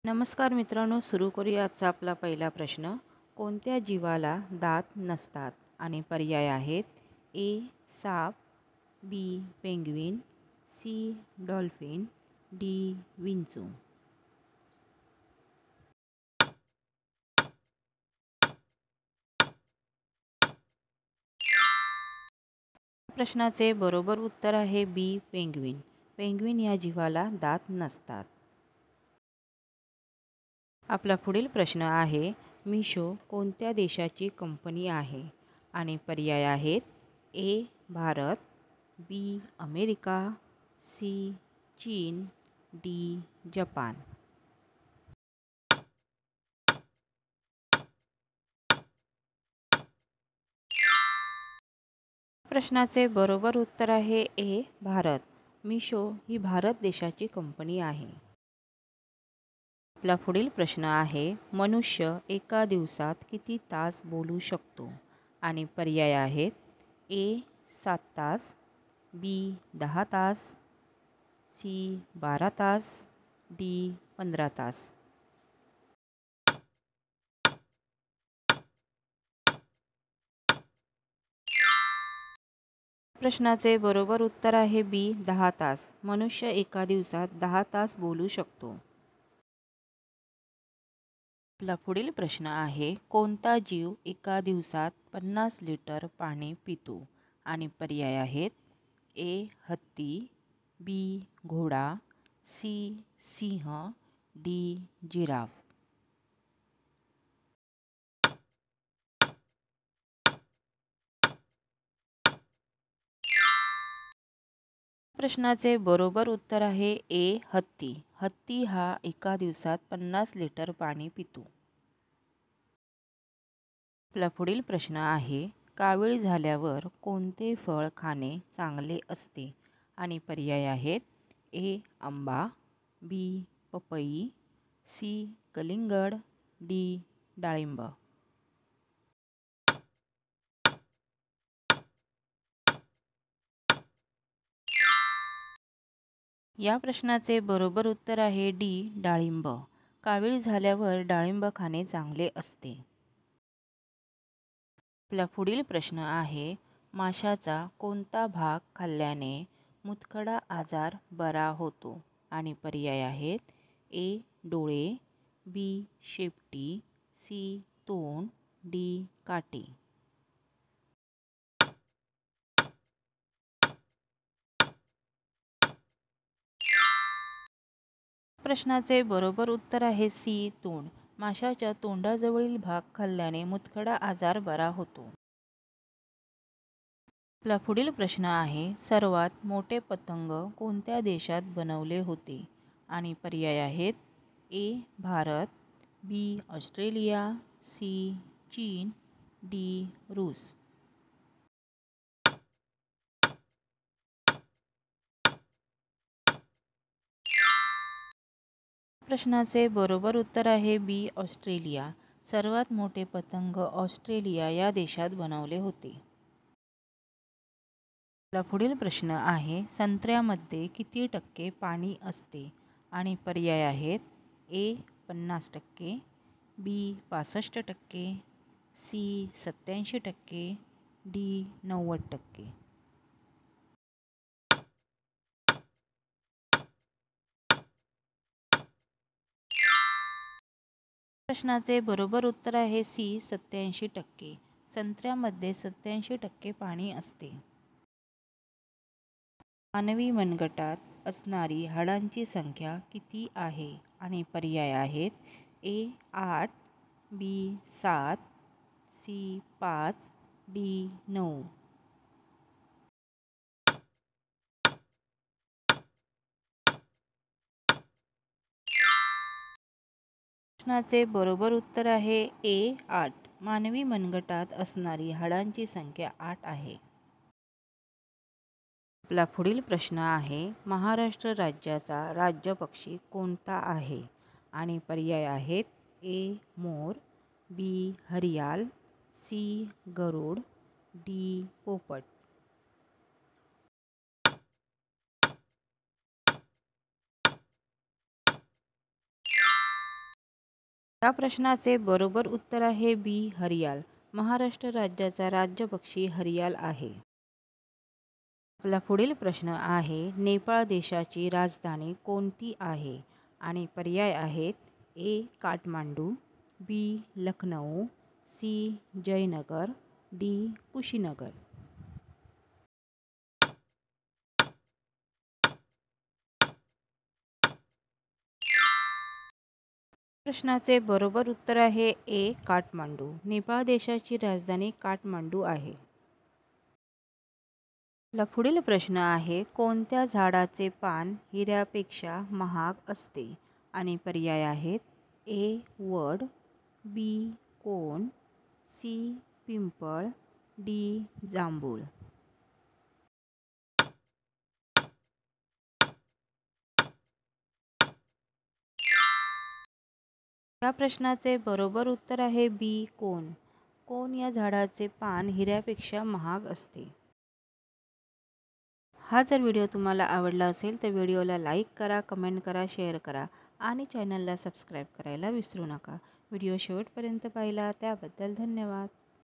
नमस्कार मित्रांनो, सुरू करूया आजचा आपला पहिला प्रश्न. कोणत्या जीवाला दात नसतात? आणि पर्याय आहेत ए. साप, B. Penguin, C. Dolphin, D. विंचू. प्रश्नाचे बरोबर उत्तर आहे बी. पेंग्विन. पेंग्विन या जीवाला दात नसतात. आपला पुढील प्रश्न आहे, मिशो कोणत्या देशाची कंपनी आहे? आणि पर्याय आहेत A. Bharat, B. America, C. चीन, डी. जपान. प्रश्नाचे बरोबर उत्तर आहे ए. भारत. मिशो ही भारत देशाची कंपनी आहे. आपला पुढील प्रश्न आहे, मनुष्य एका दिवसात किती तास बोलू शकतो? आणि पर्याय आहेत ए. 7 तास, बी. 10 तास, सी. 12 तास, डी. 15 तास. प्रश्नाचे बरोबर उत्तर आहे बी. 10 तास. मनुष्य एका दिवसात 10 तास बोलू शकतो. आपला पुढील प्रश्न आहे, कोणता जीव एका दिवसात 50 लिटर पाणी पितो? आणि पर्याय आहेत ए. हत्ती, बी. घोडा, सी. सिंह, डी. जिराफ. प्रश्नाचे बरोबर उत्तर आहे ए. हत्ती. हत्ती हा एका दिवसात 50 लिटर पाणी पितो. आपला पुढील प्रश्न आहे, कावीळ झाल्यावर कोणते फळ खाणे चांगले असते? आणि पर्याय आहेत ए. आंबा, बी. पपई, सी. कलिंगड, डी. डाळिंब. या प्रश्नाचे बरोबर उत्तर आहे डी. डाळिंब. कावीळ झाल्यावर डाळिंब खाणे चांगले असते. आपला पुढील प्रश्न आहे, माशाचा कोणता भाग खाल्ल्याने मुतखडा आजार बरा होतो? आणि पर्याय आहेत ए. डोळे, बी. शेपटी, सी. तोंड, डी. काटे. प्रश्नाचे बरोबर उत्तर आहे सी. तोंड. माशाच्या तोंडाजवळील भाग खाल्ल्याने मुतखडा आजार बरा होतो. आपला पुढील प्रश्न आहे, सर्वात मोठे पतंग कोणत्या देशात बनवले होते? आणि पर्याय आहेत A. Bharat, B. Australia, C. चीन, डी. रूस. प्रश्नाचे बरोबर उत्तर आहे बी. ऑस्ट्रेलिया. सर्वात मोठे पतंग ऑस्ट्रेलिया या देशात बनवले होते. आपला पुढील प्रश्न आहे, संत्र्यामध्ये किती टक्के पाणी असते? आणि पर्याय आहेत ए. 50%, बी. 65%, सी. 87%, डी. 90%. प्रश्नाचे बरोबर उत्तर आहे सी. 87%. संत्र्यामध्ये 87% पाणी असते. मानवी मनगटात असणारी हाडांची संख्या किती आहे? आणि पर्याय आहेत ए. 8, बी. 7, सी. 5, डी. 9. प्रश्नाचे बरोबर उत्तर आहे ए. 8. मानवी मनगटात असणारी हाडांची संख्या 8 आहे. आपला पुढील प्रश्न आहे, महाराष्ट्र राज्याचा राज्यपक्षी कोणता आहे? आणि पर्याय आहेत ए. मोर, बी. हरियाल, सी. गरुड, डी. पोपट. या प्रश्नाचे बरोबर उत्तर आहे बी हरियाल. महाराष्ट्र राज्याचा राज्य पक्षी हरियाल आहे. आपला पुढील प्रश्न आहे नेपाळ देशाची राजधानी कोणती आहे? आणि पर्याय आहेत ए काठमांडू, बी लखनौ, सी जयनगर, डी कुशीनगर. प्रश्नाचे बरोबर उत्तर आहे ए काठमांडू. नेपाळ देशाची राजधानी काठमांडू आहे. आपला पुढील प्रश्न आहे कोणत्या झाडाचे पान हिऱ्यापेक्षा महाग असते? आणि पर्याय आहेत ए वड, बी कोण, सी पिंपळ, डी जांभूळ. या प्रश्नाचे बरोबर उत्तर आहे बी कोण. कोण या झाडाचे पान हिऱ्यापेक्षा महाग असते. हा जर व्हिडिओ तुम्हाला आवडला असेल तर व्हिडिओला लाईक करा, कमेंट करा, शेअर करा आणि चॅनलला सबस्क्राईब करायला विसरू नका. व्हिडिओ शेवटपर्यंत पाहिला त्याबद्दल धन्यवाद.